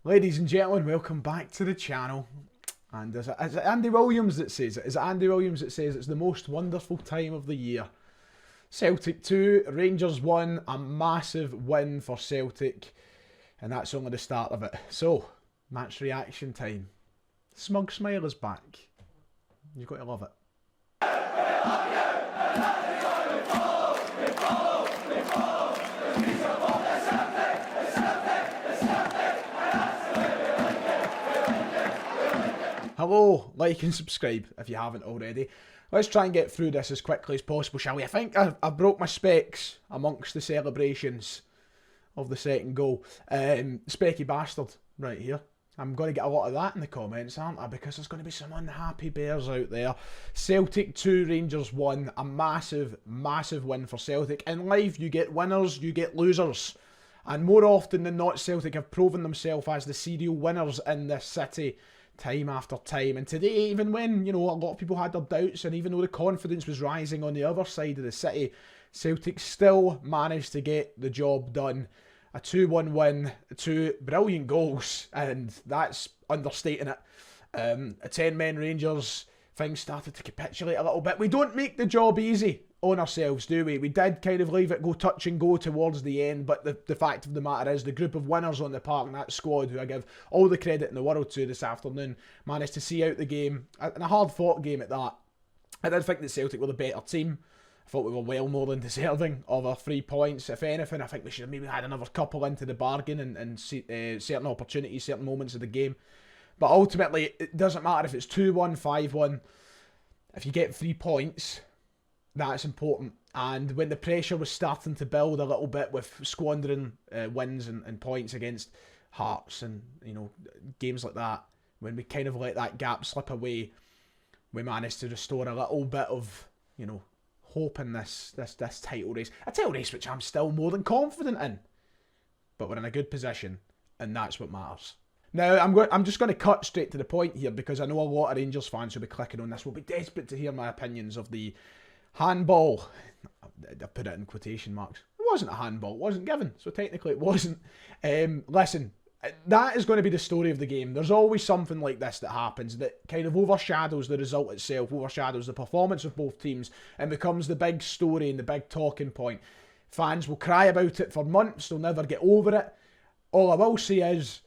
Ladies and gentlemen, welcome back to the channel. And is it Andy Williams that says it? Is it Andy Williams that says it's the most wonderful time of the year? Celtic 2, Rangers 1, a massive win for Celtic. And that's only the start of it. So, match reaction time. Smug smile is back. You've got to love it. Hello, like and subscribe if you haven't already. Let's try and get through this as quickly as possible, shall we? I think I broke my specs amongst the celebrations of the second goal. Specky bastard right here. I'm going to get a lot of that in the comments, aren't I? Because there's going to be some unhappy bears out there. Celtic 2, Rangers 1. A massive, massive win for Celtic. In life, you get winners, you get losers. And more often than not, Celtic have proven themselves as the serial winners in this city time after time. And today, even when, a lot of people had their doubts, and even though the confidence was rising on the other side of the city, Celtic still managed to get the job done. A 2-1 win, 2 brilliant goals, and that's understating it. A 10-men Rangers, things started to capitulate a little bit. We don't make the job easy on ourselves, do we? We did kind of leave it go touch and go towards the end, but the fact of the matter is the group of winners on the park and that squad, who I give all the credit in the world to this afternoon, managed to see out the game, and a hard-fought game at that. I did think that Celtic were the better team. I thought we were well more than deserving of our 3 points. If anything, I think we should have maybe had another couple into the bargain and certain opportunities, certain moments of the game. But ultimately, it doesn't matter if it's 2-1, 5-1. If you get 3 points, that's important. And when the pressure was starting to build a little bit with squandering wins and points against Hearts and games like that, when we kind of let that gap slip away, we managed to restore a little bit of hope in this title race. A title race which I'm still more than confident in. But we're in a good position, and that's what matters. Now, I'm just going to cut straight to the point here, because I know a lot of Rangers fans who'll be clicking on this will be desperate to hear my opinions of the handball. I put it in quotation marks. It wasn't a handball. It wasn't given, so technically it wasn't. Listen, that is going to be the story of the game. There's always something like this that happens that kind of overshadows the result itself, overshadows the performance of both teams, and becomes the big story and the big talking point. Fans will cry about it for months, they'll never get over it. All I will say is,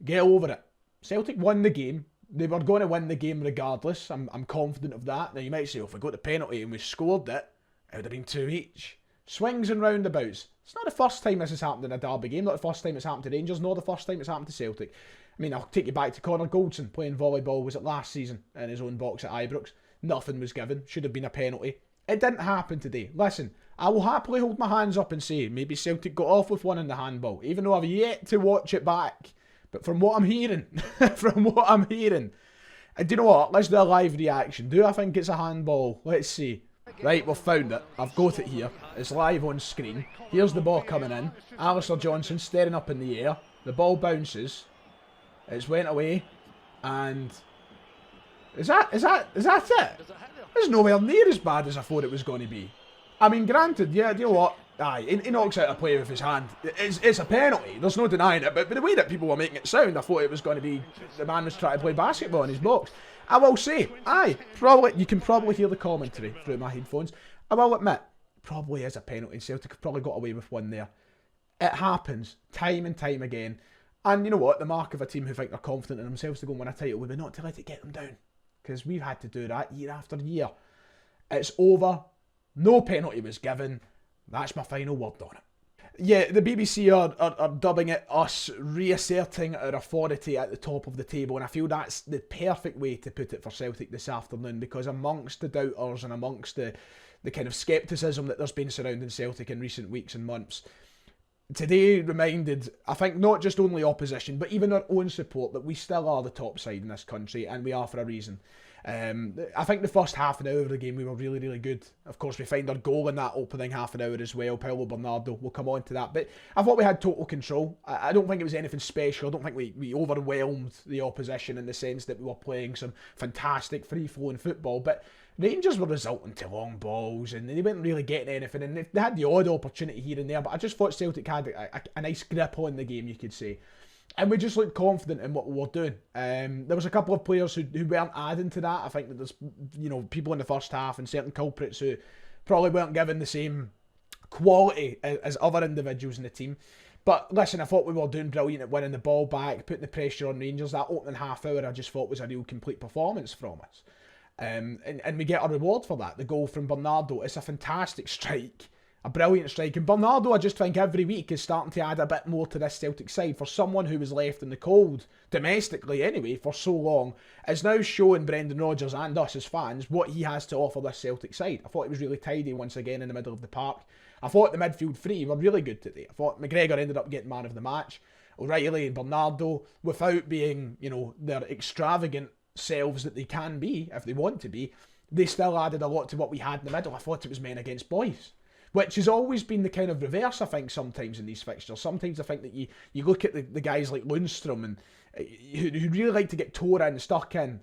get over it. Celtic won the game. They were going to win the game regardless. I'm confident of that. Now you might say, if we got the penalty and we scored it, it would have been 2 each. Swings and roundabouts. It's not the first time this has happened in a derby game, not the first time it's happened to Rangers, nor the first time it's happened to Celtic. I mean, I'll take you back to Connor Goldson playing volleyball, was it last season, in his own box at Ibrox. Nothing was given, should have been a penalty. It didn't happen today. Listen, I will happily hold my hands up and say, maybe Celtic got off with one in the handball, even though I've yet to watch it back. But from what I'm hearing, and do you know what, let's do a live reaction. Do I think it's a handball? Let's see. Right, we've found it. I've got it here. It's live on screen. Here's the ball coming in. Alistair Johnson staring up in the air. The ball bounces. It's went away. And is that it? It's nowhere near as bad as I thought it was going to be. I mean, granted, yeah, do you know what? Aye, he knocks out a play with his hand. It's a penalty. There's no denying it. But the way that people were making it sound, I thought it was going to be the man was trying to play basketball in his box. I will say, aye, probably you can probably hear the commentary through my headphones. I will admit, probably is a penalty. Celtic have probably got away with one there. It happens time and time again. And you know what? The mark of a team who think they're confident in themselves to go and win a title would be not to let it get them down. Because we've had to do that year after year. It's over. No penalty was given. That's my final word on it. Yeah, the BBC are dubbing it us reasserting our authority at the top of the table, and I feel that's the perfect way to put it for Celtic this afternoon, because amongst the doubters and amongst the kind of scepticism that there's been surrounding Celtic in recent weeks and months, today reminded, I think, not just only opposition, but even our own support, that we still are the top side in this country, and we are for a reason. I think the first half an hour of the game we were really, really good. Of course, we find our goal in that opening half an hour as well. Paulo Bernardo, we'll come on to that. But I thought we had total control. I don't think it was anything special. I don't think we overwhelmed the opposition in the sense that we were playing some fantastic free-flowing football. But Rangers were resulting to long balls and they weren't really getting anything. And they had the odd opportunity here and there. But I just thought Celtic had a nice grip on the game, you could say. And we just looked confident in what we were doing. There was a couple of players who weren't adding to that. I think that there's, people in the first half and certain culprits who probably weren't given the same quality as other individuals in the team. But listen, I thought we were doing brilliant at winning the ball back, putting the pressure on Rangers. That opening half hour I just thought was a real complete performance from us. And we get a reward for that. The goal from Bernardo, it's a fantastic strike. A brilliant strike. And Bernardo, I just think every week is starting to add a bit more to this Celtic side. For someone who was left in the cold, domestically anyway, for so long, is now showing Brendan Rodgers and us as fans what he has to offer this Celtic side. I thought he was really tidy once again in the middle of the park. I thought the midfield three were really good today. I thought McGregor ended up getting man of the match. O'Reilly and Bernardo, without being, their extravagant selves that they can be, if they want to be, they still added a lot to what we had in the middle. I thought it was men against boys. Which has always been the kind of reverse, I think, sometimes in these fixtures. Sometimes I think that you look at the guys like Lundstrom and who really like to get tore in, stuck in.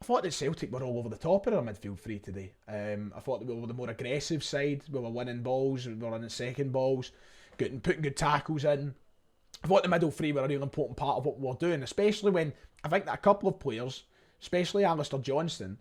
I thought that Celtic were all over the top of our midfield three today. I thought that we were the more aggressive side. We were winning balls, we were winning second balls, putting good tackles in. I thought the middle three were a real important part of what we were doing, especially when I think that a couple of players, especially Alistair Johnston,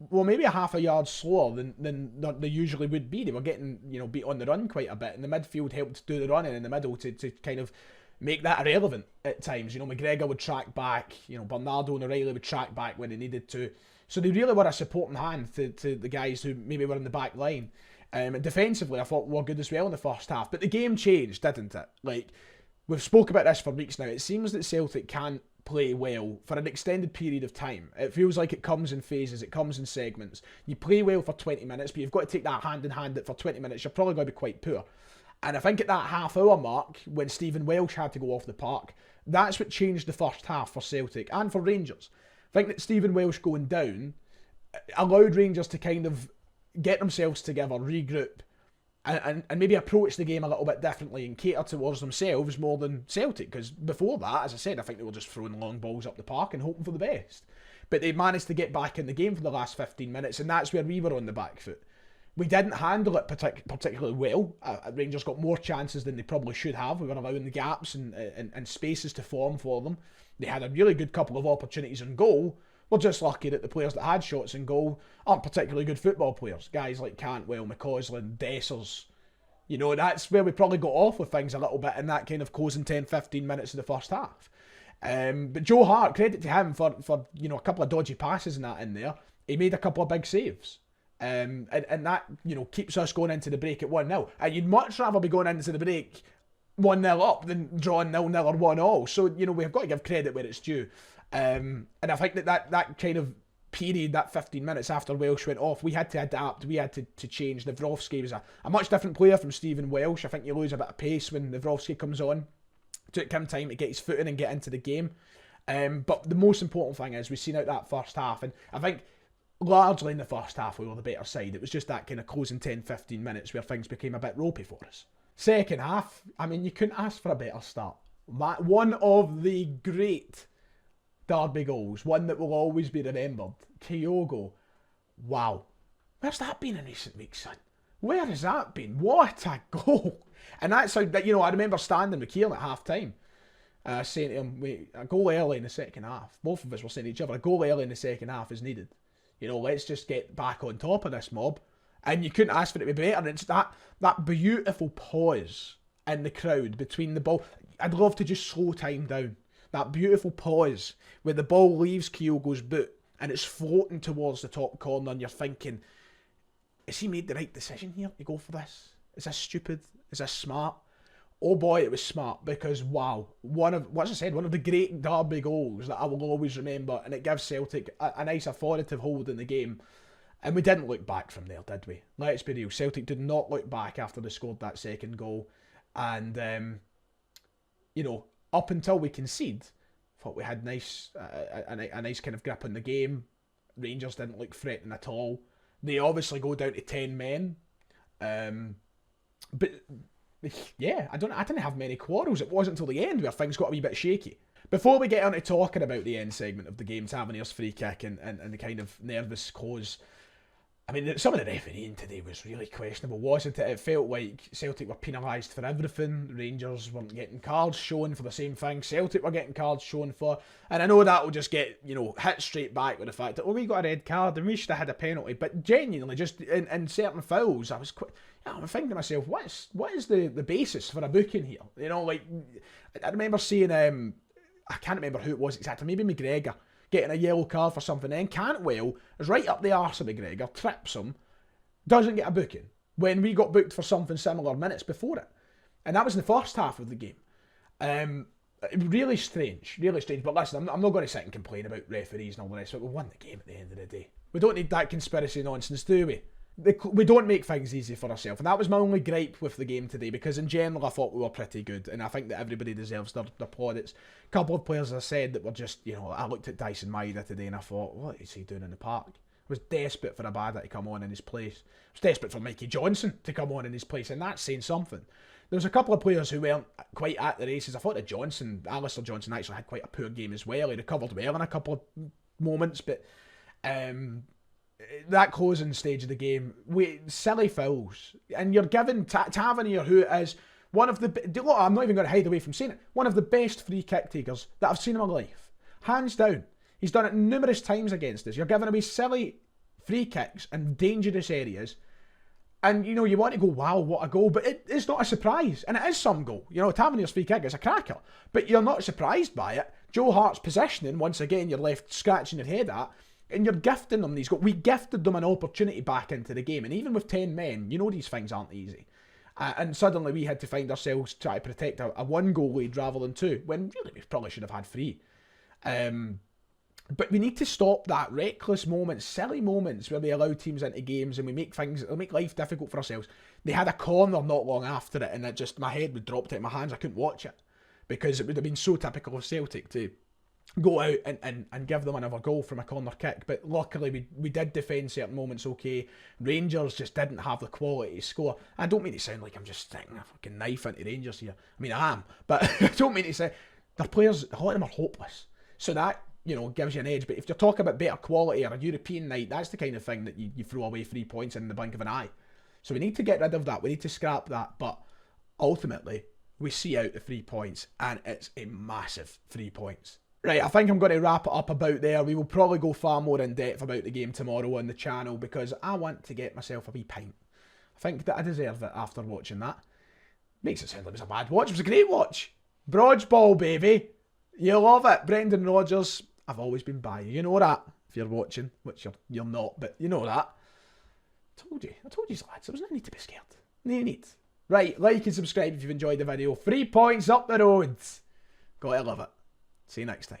well, maybe a half a yard slower than they usually would be. They were getting, beat on the run quite a bit, and the midfield helped do the running in the middle to kind of make that irrelevant at times. McGregor would track back, Bernardo and O'Reilly would track back when they needed to. So they really were a supporting hand to the guys who maybe were in the back line. And defensively, I thought we were good as well in the first half. But the game changed, didn't it? Like, we've spoke about this for weeks now. It seems that Celtic can't play well for an extended period of time. It feels like it comes in phases, it comes in segments. You play well for 20 minutes, but you've got to take that hand in hand that for 20 minutes you're probably going to be quite poor. And I think at that half hour mark, when Stephen Welsh had to go off the park, that's what changed the first half for Celtic and for Rangers. I think that Stephen Welsh going down allowed Rangers to kind of get themselves together, regroup, and maybe approach the game a little bit differently and cater towards themselves more than Celtic. Because before that, as I said, I think they were just throwing long balls up the park and hoping for the best. But they managed to get back in the game for the last 15 minutes, and that's where we were on the back foot. We didn't handle it particularly well. Rangers got more chances than they probably should have. We were allowing the gaps and spaces to form for them. They had a really good couple of opportunities in goal. We're just lucky that the players that had shots in goal aren't particularly good football players. Guys like Cantwell, McCausland, Dessers. That's where we probably got off with things a little bit in that kind of closing 10-15 minutes of the first half. But Joe Hart, credit to him for a couple of dodgy passes and that in there. He made a couple of big saves. And that, keeps us going into the break at 1-0. And you'd much rather be going into the break 1-0 up than drawing 0-0 or 1-0. So, we've got to give credit where it's due. And I think that kind of period, that 15 minutes after Welsh went off, we had to adapt, we had to change. Nawrocki was a much different player from Stephen Welsh. I think you lose a bit of pace when Nawrocki comes on. Took him time to get his foot in and get into the game. But the most important thing is we've seen out that first half, and I think largely in the first half we were the better side. It was just that kind of closing 10-15 minutes where things became a bit ropey for us. Second half, you couldn't ask for a better start. One of the great derby goals, one that will always be remembered. Kyogo. Wow. Where's that been in recent weeks, son? Where has that been? What a goal. And that's how, I remember standing with Kieran at half time, saying to him, a goal early in the second half. Both of us were saying to each other, a goal early in the second half is needed. Let's just get back on top of this mob. And you couldn't ask for it to be better. And it's that beautiful pause in the crowd between the ball. I'd love to just slow time down. That beautiful pause where the ball leaves Kyogo's boot and it's floating towards the top corner and you're thinking, has he made the right decision here to go for this? Is this stupid? Is this smart? Oh boy, it was smart, because wow, one of the great derby goals that I will always remember, and it gives Celtic a nice authoritative hold in the game. And we didn't look back from there, did we? Let's be real. Celtic did not look back after they scored that second goal. And, up until we concede, thought we had a nice kind of grip on the game. Rangers didn't look threatening at all. They obviously go down to 10 men. But yeah, I didn't have many quarrels. It wasn't until the end where things got a wee bit shaky. Before we get on to talking about the end segment of the game, Tavernier's free kick and the kind of nervous close, I mean, some of the refereeing today was really questionable, wasn't it? It felt like Celtic were penalised for everything. Rangers weren't getting cards shown for the same thing. Celtic were getting cards shown for. And I know that will just get, hit straight back with the fact that, we got a red card and we should have had a penalty. But genuinely, just in certain fouls, I'm thinking to myself, what is the basis for a booking here? I remember seeing, I can't remember who it was exactly, maybe McGregor, getting a yellow card for something, then Cantwell is right up the arse of McGregor, trips him, doesn't get a booking, when we got booked for something similar minutes before it. And that was in the first half of the game. Really strange, but listen, I'm not going to sit and complain about referees and all the rest of it. We won the game at the end of the day. We don't need that conspiracy nonsense, do we? We don't make things easy for ourselves, and that was my only gripe with the game today, because in general I thought we were pretty good, and I think that everybody deserves their plaudits. A couple of players, as I said, that were just, I looked at Dyson Maeda today and I thought, what is he doing in the park? I was desperate for Abada to come on in his place. I was desperate for Mikey Johnson to come on in his place, and that's saying something. There was a couple of players who weren't quite at the races. I thought that Alistair Johnson actually had quite a poor game as well. He recovered well in a couple of moments, but that closing stage of the game, silly fouls, and you're giving Tavernier, who is one of the, I'm not even going to hide away from saying it, one of the best free kick takers that I've seen in my life, hands down. He's done it numerous times against us. You're giving away silly free kicks in dangerous areas, and you want to go, wow, what a goal, but it's not a surprise, and it is some goal. Tavernier's free kick is a cracker, but you're not surprised by it. Joe Hart's positioning, once again, you're left scratching your head at. And you're gifting them these goals. We gifted them an opportunity back into the game. And even with 10 men, these things aren't easy. And suddenly we had to find ourselves trying to protect a 1-goal lead rather than 2, when really we probably should have had 3. But we need to stop that reckless moments, silly moments where we allow teams into games and we make life difficult for ourselves. They had a corner not long after it, and my head would dropped out of my hands. I couldn't watch it because it would have been so typical of Celtic to go out and give them another goal from a corner kick. But luckily we did defend certain moments okay. Rangers just didn't have the quality to score. I don't mean to sound like I'm just sticking a fucking knife into Rangers here. I mean, I am, but I don't mean to say their players, a lot of them are hopeless, so that gives you an edge. But if you're talking about better quality or a European night, that's the kind of thing that you throw away 3 points in the blink of an eye. So we need to get rid of that, we need to scrap that. But ultimately we see out the 3 points, and it's a massive 3 points. Right, I think I'm going to wrap it up about there. We will probably go far more in depth about the game tomorrow on the channel, because I want to get myself a wee pint. I think that I deserve it after watching that. Makes it sound like it was a bad watch. It was a great watch. Brodge ball, baby. You love it. Brendan Rodgers, I've always been by you. You know that, if you're watching, which you're not, but you know that. I told you lads, there was no need to be scared. No need. Right, like and subscribe if you've enjoyed the video. 3 points up the road. Gotta love it. See you next time.